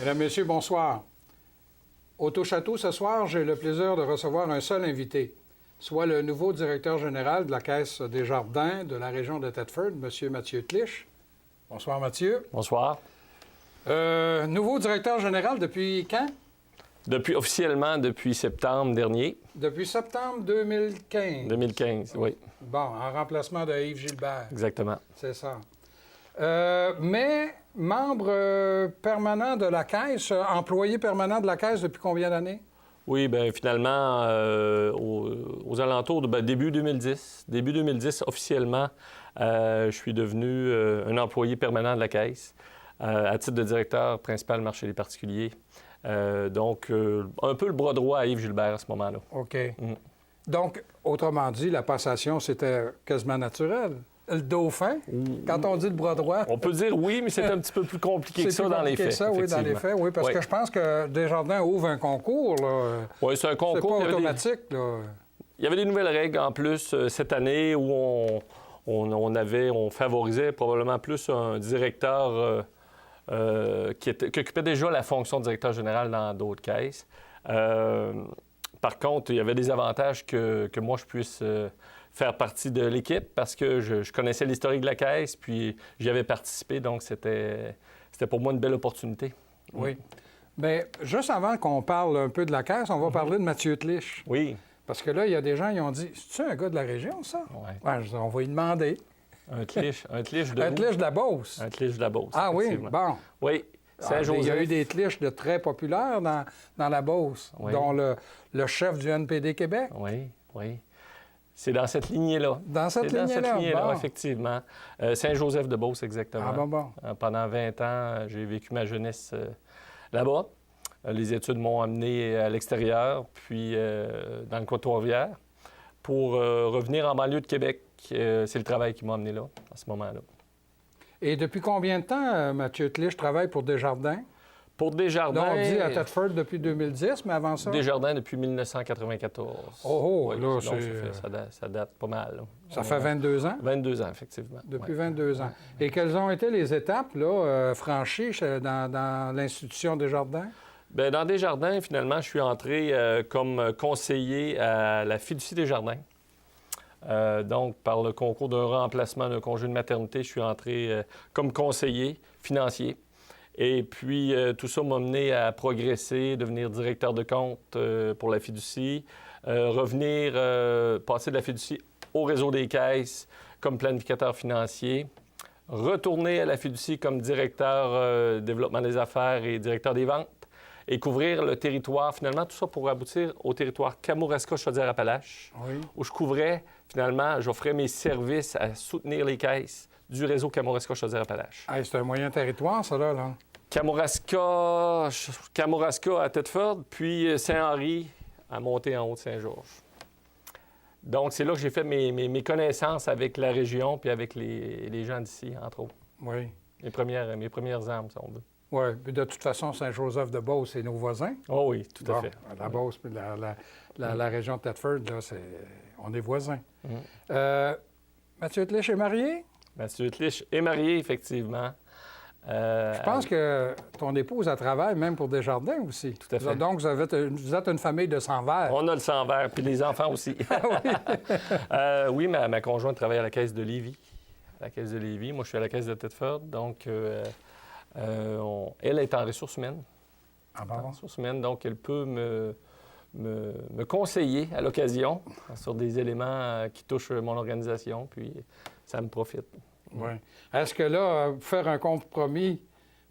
Mesdames, Messieurs, bonsoir. Au Touche-à-Tout, ce soir, j'ai le plaisir de recevoir un seul invité, soit le nouveau directeur général de la Caisse des Jardins de la région de Thetford, M. Mathieu Tlich. Bonsoir, Mathieu. Bonsoir. Nouveau directeur général depuis quand? Officiellement, depuis septembre dernier. Depuis septembre 2015. 2015, oui. Bon, en remplacement de Yves Gilbert. Exactement. C'est ça. Mais membre permanent de la Caisse, employé permanent de la Caisse depuis combien d'années? Oui, bien finalement, aux alentours de début 2010. Début 2010, officiellement, je suis devenu un employé permanent de la Caisse à titre de directeur principal marché des particuliers. Donc, un peu le bras droit à Yves Gilbert à ce moment-là. OK. Donc, autrement dit, la passation, c'était quasiment naturel. Le dauphin, quand on dit le bras droit... On peut dire oui, mais c'est un petit peu plus compliqué que ça dans les faits. C'est plus compliqué que ça, oui, dans les faits, oui, parce que je pense que Desjardins ouvre un concours, là. Oui, c'est un concours. C'est pas automatique, là. Il y avait des nouvelles règles, en plus, cette année, où on favorisait probablement plus un directeur qui occupait déjà la fonction de directeur général dans d'autres caisses. Par contre, il y avait des avantages que moi, je puisse faire partie de l'équipe parce que je connaissais l'historique de la Caisse, puis j'y avais participé, donc c'était pour moi une belle opportunité. Oui. Bien, juste avant qu'on parle un peu de la Caisse, on va parler de Mathieu Tlich. Oui. Parce que là, il y a des gens qui ont dit, c'est-tu un gars de la région, ça? Oui. Ouais, on va lui demander. Un Tlich de Un Tlich de la Beauce. Un Tlich de la Beauce. Ah oui, bon. Oui. Saint-Joseph. Il y a eu des Tliches de très populaires dans la Beauce, oui. Dont le chef du NPD Québec. Oui, oui. C'est dans cette lignée-là. Dans cette lignée-là, bon. Effectivement. Saint-Joseph de Beauce, exactement. Ah bon. Pendant 20 ans, j'ai vécu ma jeunesse là-bas. Les études m'ont amené à l'extérieur, puis dans le coin de Trois-Rivières, pour revenir en banlieue de Québec. C'est le travail qui m'a amené là, à ce moment-là. Et depuis combien de temps, Mathieu Tlich travaille pour Desjardins? Pour Desjardins... Là, on dit à Thetford depuis 2010, mais avant ça? Desjardins depuis 1994. Oh, oui, là, ça date pas mal. Là. Ça fait 22 ans? 22 ans, effectivement. Depuis 22 ans. Et quelles ont été les étapes là, franchies dans l'institution Desjardins? Bien, dans Desjardins, finalement, je suis entré comme conseiller à la fiducie Desjardins. Donc, par le concours d'un remplacement d'un congé de maternité, je suis entré comme conseiller financier. Et puis, tout ça m'a mené à progresser, devenir directeur de compte pour la fiducie, revenir, passer de la fiducie au réseau des caisses comme planificateur financier, retourner à la fiducie comme directeur développement des affaires et directeur des ventes, et couvrir le territoire, finalement, tout ça pour aboutir au territoire Kamouraska-Chaudière-Appalaches, oui. Où je couvrais, finalement, j'offrais mes services à soutenir les caisses du réseau Kamouraska-Chaudière-Appalaches. Hey, c'est un moyen territoire, ça, là. Kamouraska à Thetford, puis Saint-Henri à monter en Haut-de-Saint-Georges. Donc, c'est là que j'ai fait mes connaissances avec la région puis avec les gens d'ici, entre autres. Oui. Mes premières armes, si on veut. Oui, puis de toute façon, Saint-Joseph de Beauce, c'est nos voisins. Oh oui, tout à fait. La Beauce, puis la région de Thetford, là, on est voisins. Mathieu Tlich est marié? Mathieu Tlich est marié, effectivement. Je pense que ton épouse, elle travaille même pour Desjardins aussi. Tout à fait. Donc, vous êtes une famille de sang vert. On a le sang vert, puis les enfants aussi. Oui, ma conjointe travaille à la Caisse de Lévis. La Caisse de Lévis. Moi, je suis à la Caisse de Thetford. Donc, elle est en ressources humaines. Ah bon? En ressources humaines, donc elle peut me conseiller à l'occasion sur des éléments qui touchent mon organisation, puis ça me profite. Oui. Est-ce que là, pour faire un compromis,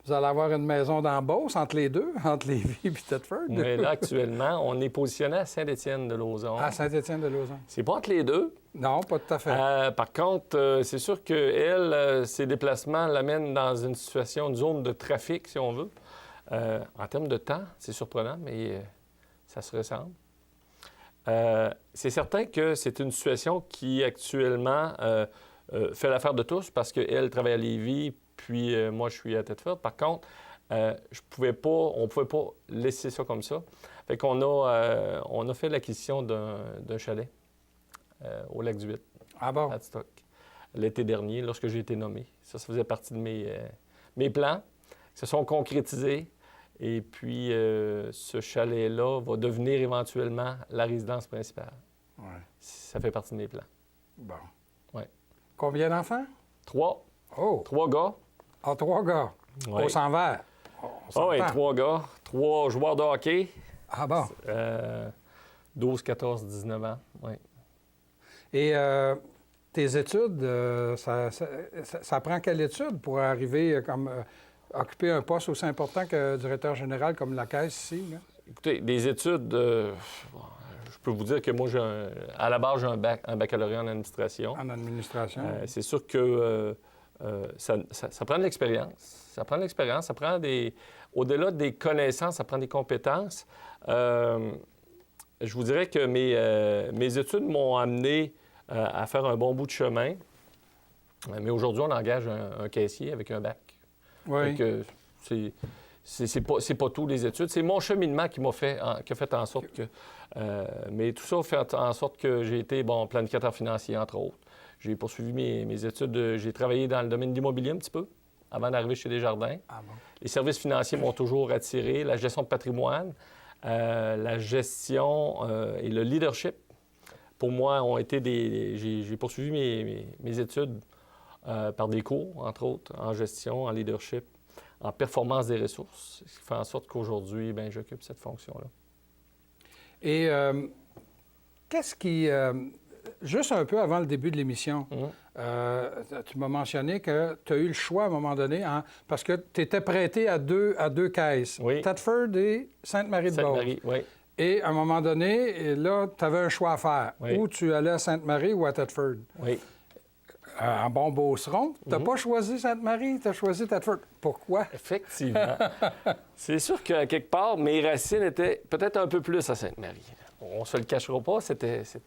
vous allez avoir une maison dans Beauce entre les deux, entre Lévis et Thetford? Mais là, actuellement, on est positionné à Saint-Étienne-de-Lauzon. À Saint-Étienne-de-Lauzon. C'est pas entre les deux. Non, pas tout à fait. Par contre, c'est sûr qu'elle, ses déplacements l'amènent dans une situation, une zone de trafic, si on veut. En termes de temps, c'est surprenant, mais ça se ressemble. C'est certain que c'est une situation qui, actuellement, fait l'affaire de tous parce qu'elle travaille à Lévis, puis moi, je suis à Thetford. Par contre, on ne pouvait pas laisser ça comme ça. Fait qu'on a fait l'acquisition d'un chalet au Lac-du-Huit, à Adstock, l'été dernier, lorsque j'ai été nommé. Ça faisait partie de mes plans qui se sont concrétisés. Et puis, ce chalet-là va devenir éventuellement la résidence principale. Ouais. Ça fait partie de mes plans. Bon. Ouais. Combien d'enfants? 3. Oh! 3 gars. Ah, 3 gars. Ouais. Au sang vert. On Ah s'entend. oui, 3 gars. 3 joueurs de hockey. Ah bon. 12, 14, 19 ans. Oui. Et tes études, ça prend quelle étude pour arriver comme occuper un poste aussi important que directeur général comme la Caisse ici? Là? Écoutez, des études, je peux vous dire que moi, à la base, j'ai un baccalauréat en administration. En administration. C'est sûr que ça prend de l'expérience. Ça prend de l'expérience, ça prend au-delà des connaissances, ça prend des compétences. Je vous dirais que mes études m'ont amené à faire un bon bout de chemin. Mais aujourd'hui, on engage un caissier avec un bac. Oui. C'est pas tout les études. C'est mon cheminement qui a fait en sorte que... mais tout ça a fait en sorte que j'ai été, planificateur financier, entre autres. J'ai poursuivi mes études. J'ai travaillé dans le domaine de l'immobilier un petit peu avant d'arriver chez Desjardins. Ah bon. Les services financiers m'ont toujours attiré. La gestion de patrimoine, la gestion et le leadership, pour moi, ont été j'ai poursuivi mes études par des cours, entre autres, en gestion, en leadership, en performance des ressources, ce qui fait en sorte qu'aujourd'hui, j'occupe cette fonction-là. Et qu'est-ce qui... juste un peu avant le début de l'émission, tu m'as mentionné que tu as eu le choix à un moment donné, parce que tu étais prêté à deux caisses, Oui. Thetford et Sainte-Marie-de-Beauce. Sainte-Marie, oui. Et à un moment donné, là, tu avais un choix à faire. Oui. Ou tu allais à Sainte-Marie ou à Thetford. Oui. En bon beauceron, tu n'as pas choisi Sainte-Marie, tu as choisi Thetford. Pourquoi? Effectivement. C'est sûr qu'à quelque part, mes racines étaient peut-être un peu plus à Sainte-Marie. On ne se le cachera pas, c'était ça.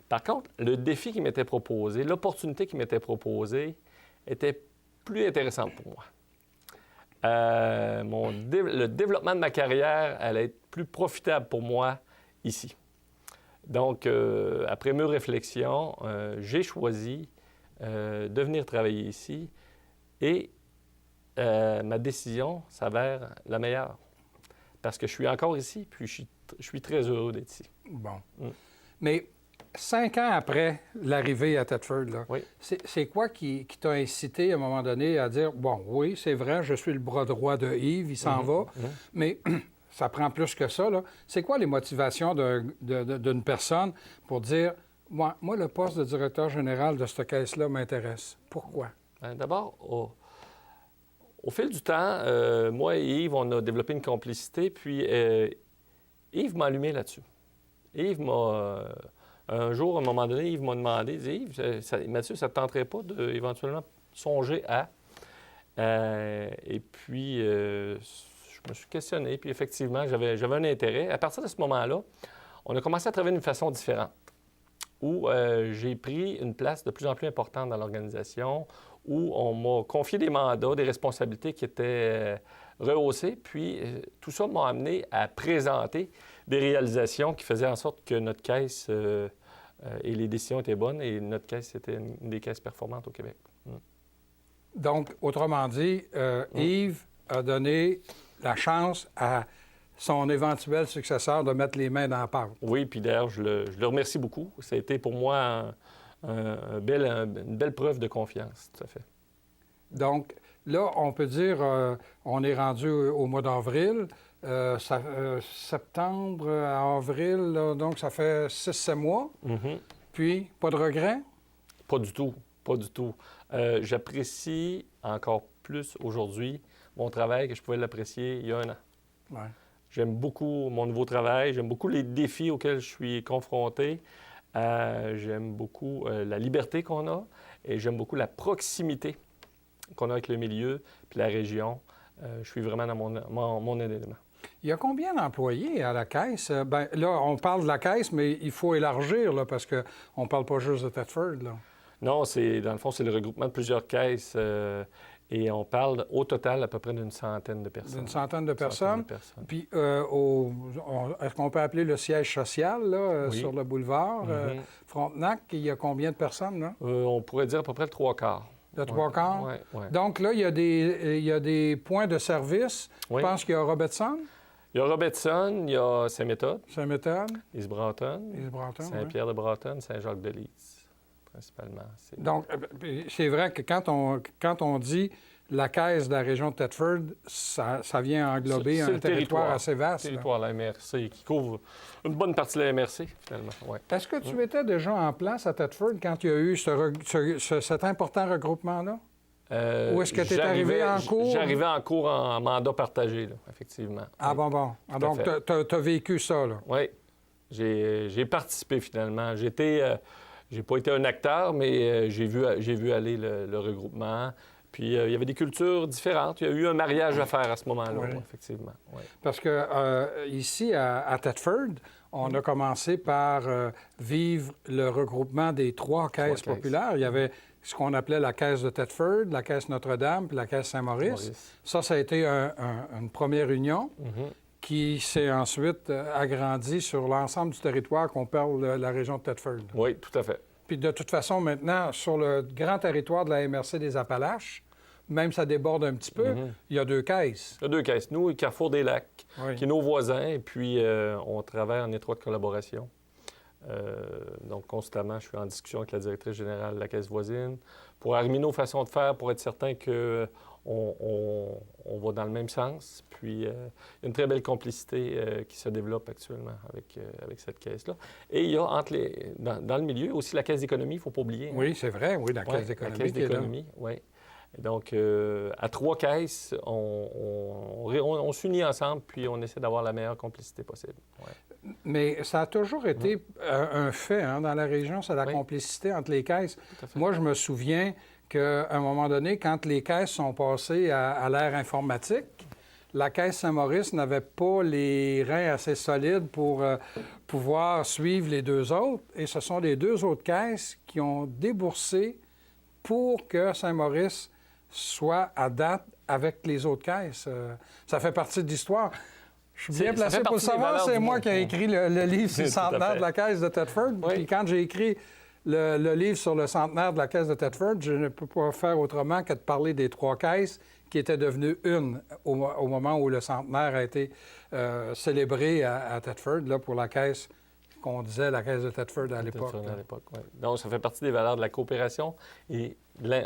Par contre, le défi qui m'était proposé, l'opportunité qui m'était proposée était plus intéressante pour moi. Le développement de ma carrière allait être plus profitable pour moi ici. Donc, après mes réflexions, j'ai choisi de venir travailler ici et ma décision s'avère la meilleure parce que je suis encore ici, puis je suis très heureux d'être ici. Bon. Mais 5 ans après l'arrivée à Thetford, là, Oui. c'est quoi qui t'a incité à un moment donné à dire, bon, oui, c'est vrai, je suis le bras droit de Yves, il s'en va, mais ça prend plus que ça, là. C'est quoi les motivations d'une personne pour dire, moi, le poste de directeur général de cette caisse-là m'intéresse? Pourquoi? D'abord, au fil du temps, moi et Yves, on a développé une complicité, puis Yves m'a allumé là-dessus. Yves m'a... un jour, à un moment donné, Yves m'a demandé, il dit, Yves, Mathieu, ça ne te tenterait pas d'éventuellement songer à... et puis, je me suis questionné, puis effectivement, j'avais un intérêt. À partir de ce moment-là, on a commencé à travailler d'une façon différente, où j'ai pris une place de plus en plus importante dans l'organisation, où on m'a confié des mandats, des responsabilités qui étaient rehaussées, puis tout ça m'a amené à présenter des réalisations qui faisaient en sorte que notre caisse et les décisions étaient bonnes, et notre caisse était une des caisses performantes au Québec. Donc, autrement dit, Yves a donné la chance à son éventuel successeur de mettre les mains dans la pâte. Oui, puis d'ailleurs, je le remercie beaucoup. Ça a été pour moi une belle preuve de confiance, tout à fait. Donc, là, on peut dire, on est rendu au mois d'avril. Septembre à avril, là, donc ça fait 6-7 mois. Puis, pas de regret? Pas du tout, pas du tout. J'apprécie encore plus aujourd'hui mon travail que je pouvais l'apprécier il y a 1 an. Ouais. J'aime beaucoup mon nouveau travail, j'aime beaucoup les défis auxquels je suis confronté, j'aime beaucoup la liberté qu'on a et j'aime beaucoup la proximité qu'on a avec le milieu puis la région. Je suis vraiment dans mon élément. Il y a combien d'employés à la Caisse? Bien, là, on parle de la Caisse, mais il faut élargir, là, parce qu'on ne parle pas juste de Thetford, là. Non, dans le fond, c'est le regroupement de plusieurs caisses. Et on parle au total à peu près d'une centaine de personnes. D'une centaine de personnes. Puis, est-ce qu'on peut appeler le siège social, là, oui. sur le boulevard Frontenac, il y a combien de personnes, là? On pourrait dire à peu près le 3/4. De trois quarts? Oui, oui. Donc là, il y a des points de service. Oui. Je pense qu'il y a Robertson, Il y a Robertson, il y a Saint-Méthode, Saint-Méthode, East-Bratton, East-Bratton, Saint-Pierre-de-Bratton, Saint-Jacques-de-Lys, principalement. Donc, c'est vrai que quand on dit la caisse de la région de Thetford, ça vient englober C'est un le territoire assez Le vaste. territoire de la MRC qui couvre une bonne partie de la MRC, finalement. Ouais. Est-ce que tu étais déjà en place à Thetford quand il y a eu cet important regroupement-là? Ou est-ce que tu es arrivé en cours? J'arrivais en cours en mandat partagé, là, effectivement. Ah Oui. bon. Ah, donc, tu as vécu ça, là. Oui. J'ai participé, finalement. J'ai pas été un acteur, mais j'ai vu aller le regroupement. Puis, il y avait des cultures différentes. Il y a eu un mariage à faire à ce moment-là, Oui. effectivement. Oui. Parce que ici, à Thetford, on a commencé par vivre le regroupement des trois caisses populaires. Il y avait ce qu'on appelait la caisse de Thetford, la caisse Notre-Dame puis la caisse Saint-Maurice. Ça a été une première union qui s'est ensuite agrandie sur l'ensemble du territoire qu'on parle de la région de Thetford. Oui, tout à fait. Puis de toute façon, maintenant, sur le grand territoire de la MRC des Appalaches, même ça déborde un petit peu, il y a deux caisses. Il y a deux caisses. Nous et Carrefour des Lacs, Oui. qui est nos voisins, et puis on travaille en étroite collaboration. Donc, constamment, je suis en discussion avec la directrice générale de la caisse voisine pour arrimer nos façons de faire, pour être certain qu'on va dans le même sens. Puis, il y a une très belle complicité qui se développe actuellement avec cette caisse-là. Et il y a dans le milieu aussi la caisse d'économie, il ne faut pas oublier. Oui, c'est vrai, oui, la caisse d'économie. La caisse d'économie, oui. Donc, à trois caisses, on s'unit ensemble, puis on essaie d'avoir la meilleure complicité possible. Ouais. Mais ça a toujours été un fait dans la région, c'est la complicité entre les caisses. Moi, je me souviens qu'à un moment donné, quand les caisses sont passées à l'ère informatique, la caisse Saint-Maurice n'avait pas les reins assez solides pour pouvoir suivre les deux autres. Et ce sont les deux autres caisses qui ont déboursé pour que Saint-Maurice soit à date avec les autres caisses. Ça fait partie de l'histoire. Je suis bien placé pour le savoir. C'est moi qui ai écrit le livre sur le centenaire de la caisse de Thetford. Oui. Puis quand j'ai écrit le livre sur le centenaire de la caisse de Thetford, je ne peux pas faire autrement que de parler des trois caisses qui étaient devenues une au moment où le centenaire a été célébré à Thetford, là, pour la caisse qu'on disait la caisse de Thetford à l'époque. Oui. Donc, ça fait partie des valeurs de la coopération. Et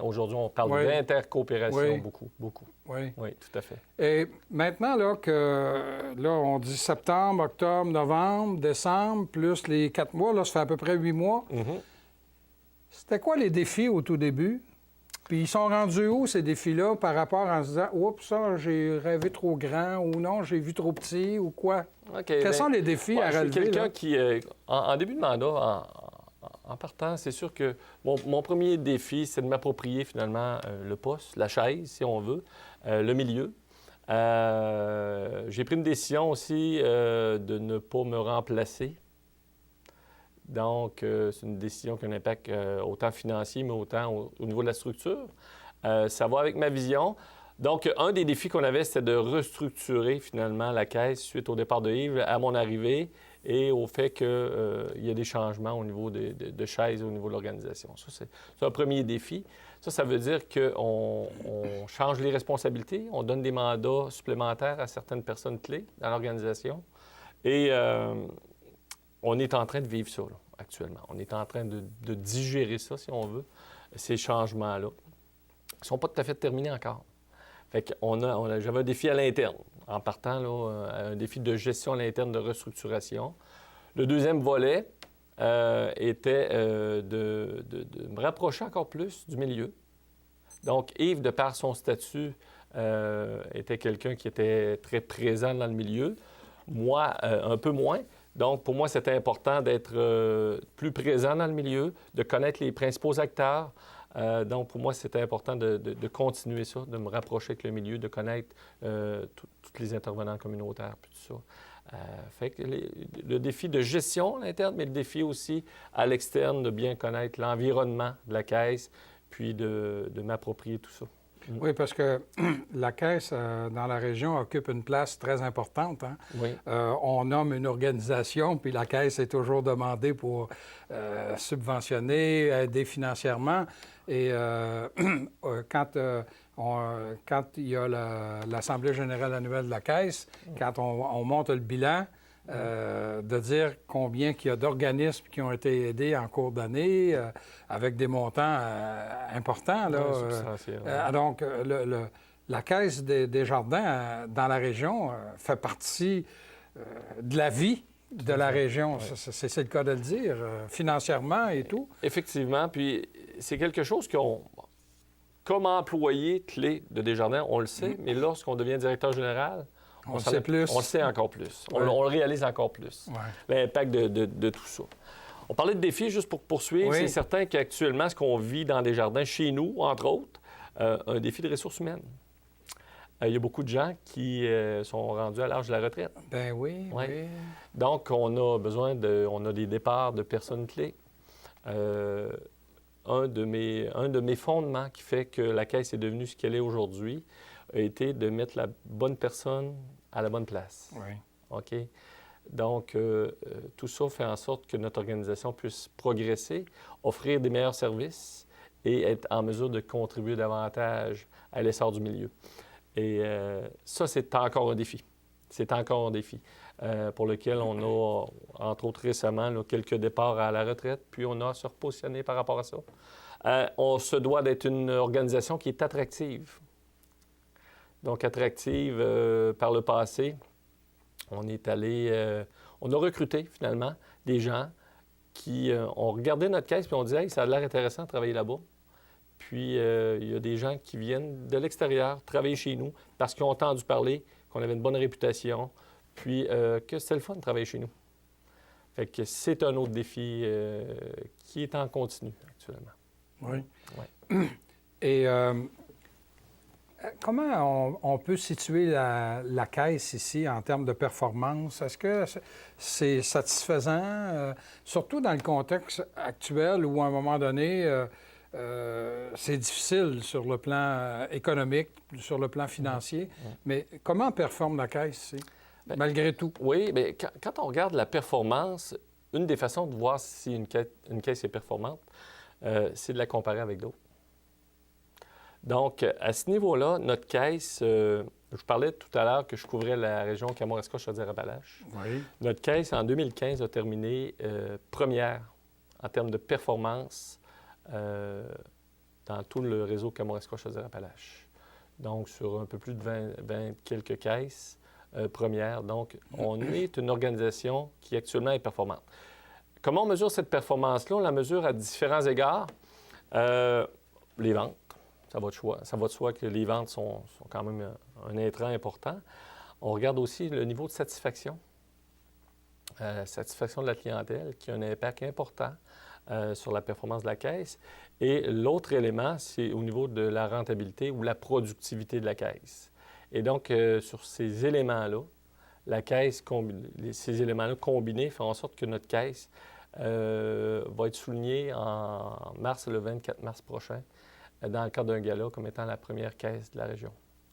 aujourd'hui, on parle d'intercoopération beaucoup. Oui. Oui, tout à fait. Et maintenant, là, on dit septembre, octobre, novembre, décembre, plus les 4 mois, là, ça fait à peu près 8 mois. C'était quoi les défis au tout début? Puis ils sont rendus où, ces défis-là, par rapport en se disant « Oups, ça, j'ai rêvé trop grand » ou « Non, j'ai vu trop petit » ou quoi? Quels sont les défis à relever? Je suis quelqu'un qui, en début de mandat, en partant, c'est sûr que mon premier défi, c'est de m'approprier finalement le poste, la chaise, si on veut, le milieu. J'ai pris une décision aussi de ne pas me remplacer. Donc, c'est une décision qui a un impact autant financier, mais autant au niveau de la structure. Ça va avec ma vision. Donc, un des défis qu'on avait, c'était de restructurer finalement la caisse suite au départ de Yves, à mon arrivée, et au fait qu'il y a des changements au niveau de chaises, au niveau de l'organisation. Ça, c'est un premier défi. Ça veut dire qu'on change les responsabilités, on donne des mandats supplémentaires à certaines personnes clés dans l'organisation. Et on est en train de vivre ça, là, actuellement. On est en train de digérer ça, si on veut, ces changements-là. Ils ne sont pas tout à fait terminés encore. Fait que j'avais un défi à l'interne. En partant, là, un défi de gestion à l'interne, de restructuration. Le deuxième volet était de me rapprocher encore plus du milieu. Donc, Yves, de par son statut, était quelqu'un qui était très présent dans le milieu. Moi, un peu moins. Donc, pour moi, c'était important d'être plus présent dans le milieu, de connaître les principaux acteurs. Donc, pour moi, c'était important de continuer ça, de me rapprocher avec le milieu, de connaître tous les intervenants communautaires, puis tout ça. Fait que le défi de gestion à l'interne, mais le défi aussi à l'externe, de bien connaître l'environnement de la caisse, puis de m'approprier tout ça. Oui, parce que la caisse dans la région occupe une place très importante. Hein? Oui. On nomme une organisation, puis la caisse est toujours demandée pour subventionner, aider financièrement. Et quand il y a l'Assemblée générale annuelle de la Caisse, quand on monte le bilan, de dire combien qu'il y a d'organismes qui ont été aidés en cours d'année, avec des montants importants. Là, substantiel, donc, la Caisse des Jardins dans la région fait partie de la vie de la région. Oui. C'est le cas de le dire, financièrement et tout. Effectivement, puis c'est quelque chose qu'on... Comme employé clé de Desjardins, on le sait, mais lorsqu'on devient directeur général, on sait plus. On le sait encore plus. Ouais. On le réalise encore plus, l'impact de tout ça. On parlait de défis, juste pour poursuivre. Oui. C'est certain qu'actuellement, ce qu'on vit dans Desjardins, chez nous, entre autres, un défi de ressources humaines. Il y a beaucoup de gens qui sont rendus à l'âge de la retraite. Ben oui, oui. Donc, on a besoin on a des départs de personnes clés. Un de mes fondements qui fait que la Caisse est devenue ce qu'elle est aujourd'hui a été de mettre la bonne personne à la bonne place. Oui. OK? Donc, tout ça fait en sorte que notre organisation puisse progresser, offrir des meilleurs services et être en mesure de contribuer davantage à l'essor du milieu. Et ça, c'est encore un défi. C'est encore un défi pour lequel on a, entre autres récemment, là, quelques départs à la retraite, puis on a à se repositionner par rapport à ça. On se doit d'être une organisation qui est attractive. Donc, attractive par le passé. On est allé... on a recruté, finalement, des gens qui ont regardé notre caisse puis ont dit « Hey, ça a l'air intéressant de travailler là-bas. » Puis, il y a des gens qui viennent de l'extérieur travailler chez nous parce qu'ils ont entendu parler qu'on avait une bonne réputation, puis que c'était le fun de travailler chez nous. Fait que c'est un autre défi qui est en continu actuellement. Oui. Ouais. Et comment on peut situer la Caisse ici en termes de performance? Est-ce que c'est satisfaisant, surtout dans le contexte actuel où, à un moment donné, c'est difficile sur le plan économique, sur le plan financier. Mais comment performe la Caisse ici, malgré tout? Oui, bien, quand on regarde la performance, une des façons de voir si une caisse est performante, c'est de la comparer avec d'autres. Donc, à ce niveau-là, notre caisse, je parlais tout à l'heure que je couvrais la région Kamouraska-Chaudière-Appalaches. Oui. Notre caisse, en 2015, a terminé première en termes de performance dans tout le réseau Kamouraska-Chaudière-Appalaches. Donc, sur un peu plus de 20 quelques caisses premières. Donc, on est une organisation qui actuellement est performante. Comment on mesure cette performance-là? On la mesure à différents égards. Les ventes, ça va de soi. Ça va de soi que les ventes sont quand même un intrant important. On regarde aussi le niveau de satisfaction. Satisfaction de la clientèle, qui a un impact important sur la performance de la Caisse. Et l'autre élément, c'est au niveau de la rentabilité ou la productivité de la Caisse. Et donc, sur ces éléments-là, la Caisse, ces éléments-là combinés font en sorte que notre Caisse va être soulignée en mars, le 24 mars prochain, dans le cadre d'un gala, comme étant la première Caisse de la région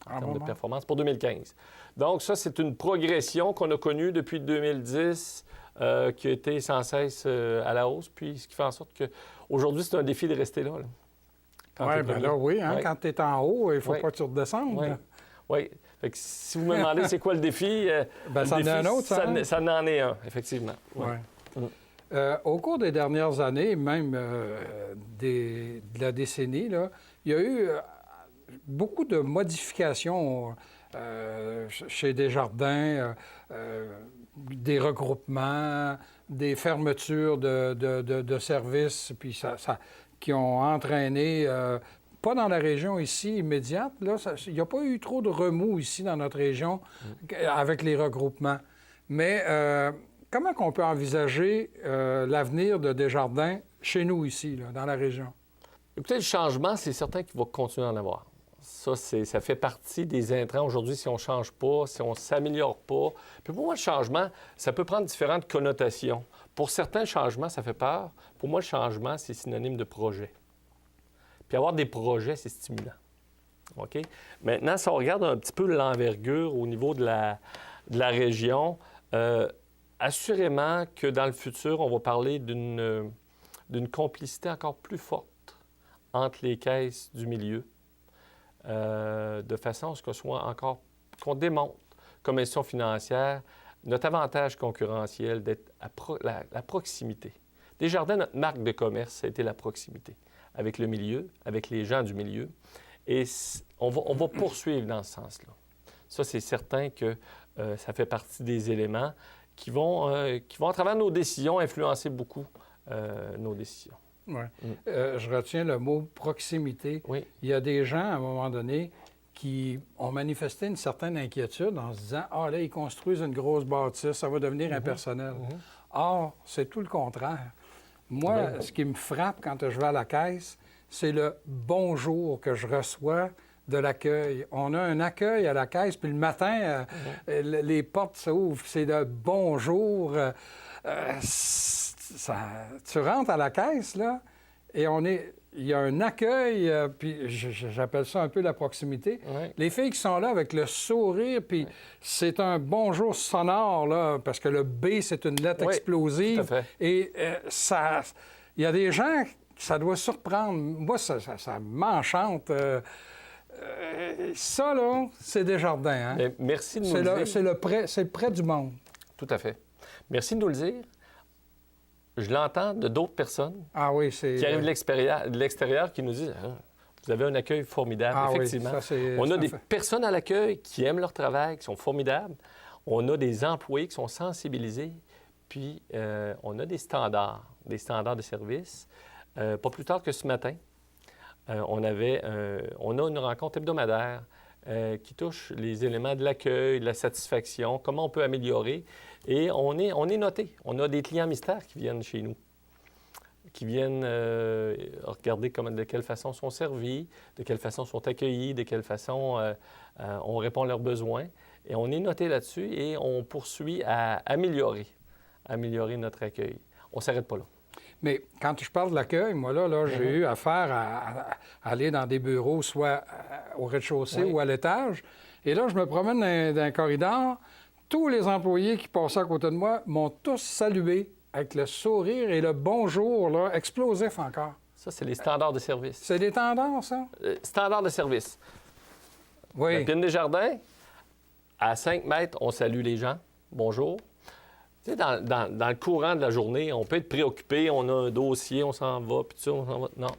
en termes de performance pour 2015. Donc, ça, c'est une progression qu'on a connue depuis 2010, qui a été sans cesse à la hausse, puis ce qui fait en sorte qu'aujourd'hui, c'est un défi de rester là. Oui, bien là, oui. Hein, quand tu es en haut, il ne faut pas que tu redescendes. Oui. Fait que si vous me demandez c'est quoi le défi, ça en est un autre, ça? Ça en est un, effectivement. Ouais. Au cours des dernières années, même de la décennie, là, il y a eu beaucoup de modifications chez Desjardins, des regroupements, des fermetures de services, puis qui ont entraîné, pas dans la région ici immédiate, là, il n'y a pas eu trop de remous ici dans notre région avec les regroupements. Mais comment on peut envisager l'avenir de Desjardins chez nous ici, là, dans la région? Écoutez, le changement, c'est certain qu'il va continuer à en avoir. Ça fait partie des intrants aujourd'hui si on ne change pas, si on ne s'améliore pas. Puis pour moi, le changement, ça peut prendre différentes connotations. Pour certains changements, ça fait peur. Pour moi, le changement, c'est synonyme de projet. Puis avoir des projets, c'est stimulant. OK? Maintenant, si on regarde un petit peu l'envergure au niveau de la région, assurément que dans le futur, on va parler d'une complicité encore plus forte entre les caisses du milieu, de façon à ce qu'on démontre comme institution financière notre avantage concurrentiel d'être à la proximité. Desjardins, notre marque de commerce, ça a été la proximité avec le milieu, avec les gens du milieu. Et on va poursuivre dans ce sens-là. Ça, c'est certain que ça fait partie des éléments qui vont, à travers nos décisions, influencer beaucoup nos décisions. Ouais. Je retiens le mot proximité. Oui. Il y a des gens, à un moment donné, qui ont manifesté une certaine inquiétude en se disant « Ah, là, ils construisent une grosse bâtisse, ça va devenir impersonnel. Or, c'est tout le contraire. Moi, ce qui me frappe quand je vais à la caisse, c'est le bonjour que je reçois de l'accueil. On a un accueil à la caisse, puis le matin, les portes s'ouvrent, c'est le bonjour. Tu rentres à la caisse, là, et il y a un accueil, puis j'appelle ça un peu la proximité. Oui. Les filles qui sont là avec le sourire, puis c'est un bonjour sonore, là, parce que le B, c'est une lettre explosive. Tout à fait. Et il y a des gens, ça doit surprendre. Moi, ça m'enchante. Ça, là, c'est Desjardins. Hein? Bien, merci de nous le dire. C'est le près du monde. Tout à fait. Merci de nous le dire. Je l'entends de d'autres personnes qui arrivent de l'extérieur qui nous disent vous avez un accueil formidable. Effectivement. Oui, on a des personnes à l'accueil qui aiment leur travail, qui sont formidables. On a des employés qui sont sensibilisés. Puis, on a des standards de service. Pas plus tard que ce matin, on a une rencontre hebdomadaire qui touche les éléments de l'accueil, de la satisfaction, comment on peut améliorer. Et on est noté. On a des clients mystères qui viennent chez nous, qui viennent regarder de quelle façon sont servis, de quelle façon sont accueillis, de quelle façon on répond à leurs besoins. Et on est noté là-dessus et on poursuit à améliorer notre accueil. On ne s'arrête pas là. Mais quand je parle de l'accueil, moi, là j'ai eu affaire à aller dans des bureaux, soit au rez-de-chaussée ou à l'étage. Et là, je me promène dans un corridor. Tous les employés qui passaient à côté de moi m'ont tous salué avec le sourire et le bonjour, là, explosif encore. Ça, c'est les standards de service. C'est des tendances, ça? Standards de service. Oui. La Pine Desjardins, à 5 mètres, on salue les gens. Bonjour. Tu sais, dans le courant de la journée, on peut être préoccupé, on a un dossier, on s'en va, puis tout ça, on s'en va. Non.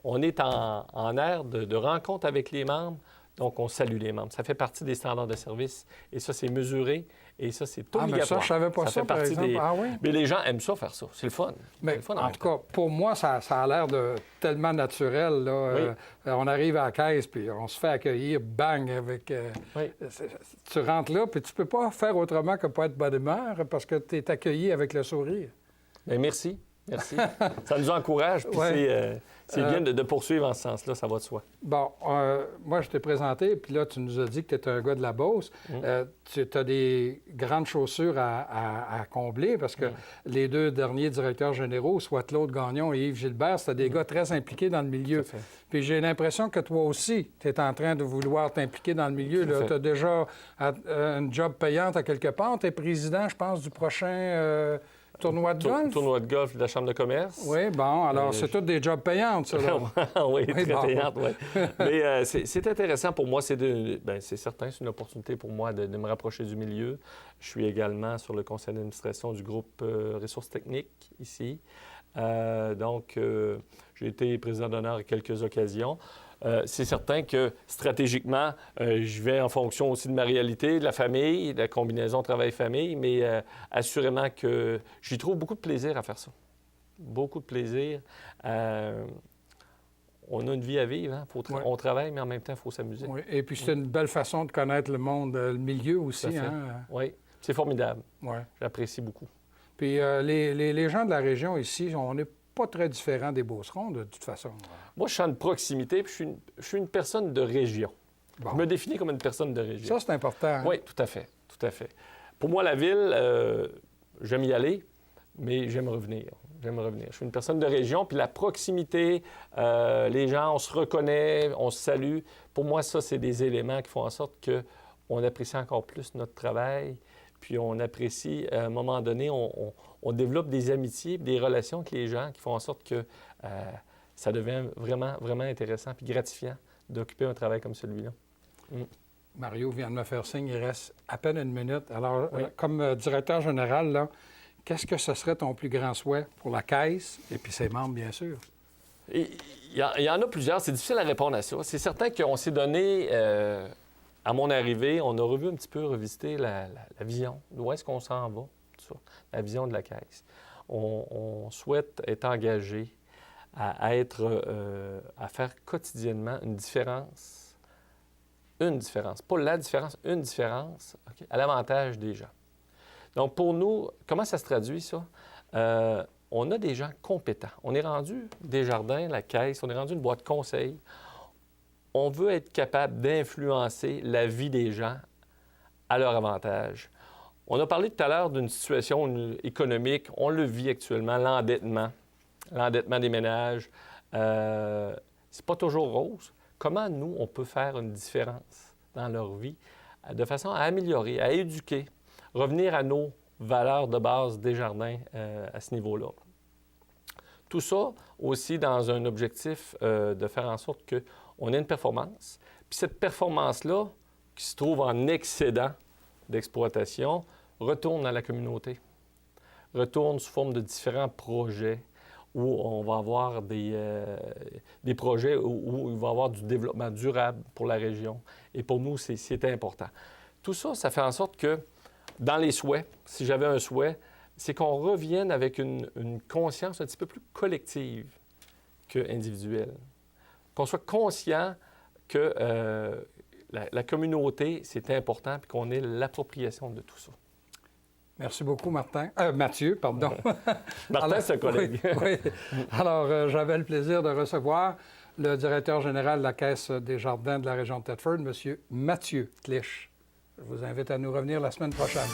On est en ère de rencontre avec les membres, donc on salue les membres. Ça fait partie des standards de service, et ça, c'est mesuré, et ça, c'est obligatoire. Mais ça, je savais pas ça, fait par partie exemple. Oui? Mais les gens aiment ça, faire ça. C'est le fun. Mais le fun en tout cas, pour moi, ça a l'air de tellement naturel. Là. Oui. On arrive à la caisse, puis on se fait accueillir, bang, avec... Tu rentres là, puis tu peux pas faire autrement que pas être bonne humeur, parce que tu es accueilli avec le sourire. Bien, merci. Ça nous encourage, puis c'est bien de poursuivre en ce sens-là, ça va de soi. Bon, moi, je t'ai présenté, puis là, tu nous as dit que tu étais un gars de la Beauce. Tu as des grandes chaussures à combler, parce que les deux derniers directeurs généraux, soit Claude Gagnon et Yves Gilbert, c'était des gars très impliqués dans le milieu. Puis j'ai l'impression que toi aussi, tu es en train de vouloir t'impliquer dans le milieu. Tu as déjà un job payante à quelque part. Tu es président, je pense, du prochain... Tournoi de golf? Tournoi de golf de la Chambre de commerce. Oui, bon, alors c'est tous des jobs payants, ça. Oui, très payantes, oui. Mais c'est intéressant pour moi. C'est certain, c'est une opportunité pour moi de me rapprocher du milieu. Je suis également sur le conseil d'administration du groupe Ressources techniques ici. Donc, j'ai été président d'honneur à quelques occasions. C'est certain que stratégiquement, je vais en fonction aussi de ma réalité, de la famille, de la combinaison travail-famille, mais assurément que j'y trouve beaucoup de plaisir à faire ça. Beaucoup de plaisir. On a une vie à vivre, hein? On travaille, mais en même temps, il faut s'amuser. Oui, et puis c'est une belle façon de connaître le monde, le milieu aussi. Hein? Oui, c'est formidable. Ouais. J'apprécie beaucoup. Puis les gens de la région ici, on n'est pas très différents des Beaucerons, de toute façon. Moi, je suis en proximité, puis je suis une personne de région. Bon. Je me définis comme une personne de région. Ça, c'est important. Hein? Oui, tout à fait. Pour moi, la ville, j'aime y aller, mais j'aime revenir. Je suis une personne de région, puis la proximité, les gens, on se reconnaît, on se salue. Pour moi, ça, c'est des éléments qui font en sorte qu'on apprécie encore plus notre travail, puis on apprécie, à un moment donné, on développe des amitiés, des relations avec les gens qui font en sorte que ça devient vraiment, vraiment intéressant et gratifiant d'occuper un travail comme celui-là. Mario vient de me faire signe, il reste à peine une minute. Alors, Oui. comme directeur général, là, qu'est-ce que ce serait ton plus grand souhait pour la Caisse et puis ses membres, bien sûr? Il y en a plusieurs. C'est difficile à répondre à ça. C'est certain qu'on s'est donné, à mon arrivée, on a revu un petit peu, revisité la vision. Où est-ce qu'on s'en va? Tout ça. La vision de la Caisse. On souhaite être engagé à faire quotidiennement une différence. Une différence. Pas la différence, une différence, OK, à l'avantage des gens. Donc, pour nous, comment ça se traduit, ça? On a des gens compétents. On est rendu Desjardins, la Caisse, on est rendu une boîte conseil. On veut être capable d'influencer la vie des gens à leur avantage. On a parlé tout à l'heure d'une situation économique. On le vit actuellement, l'endettement des ménages. C'est pas toujours rose. Comment, nous, on peut faire une différence dans leur vie de façon à améliorer, à éduquer, revenir à nos valeurs de base Desjardins à ce niveau-là. Tout ça aussi dans un objectif de faire en sorte qu'on ait une performance. Puis cette performance-là, qui se trouve en excédent d'exploitation, retourne à la communauté, retourne sous forme de différents projets où on va avoir des projets où il va y avoir du développement durable pour la région. Et pour nous, c'est important. Tout ça, ça fait en sorte que dans les souhaits, si j'avais un souhait, c'est qu'on revienne avec une conscience un petit peu plus collective qu'individuelle. Qu'on soit conscient que la communauté, c'est important, puis qu'on ait l'appropriation de tout ça. Merci beaucoup, Mathieu, pardon. Martin, c'est un collègue. Oui. Alors, j'avais le plaisir de recevoir le directeur général de la Caisse des Jardins de la région de Thetford, M. Mathieu Tlich. Je vous invite à nous revenir la semaine prochaine.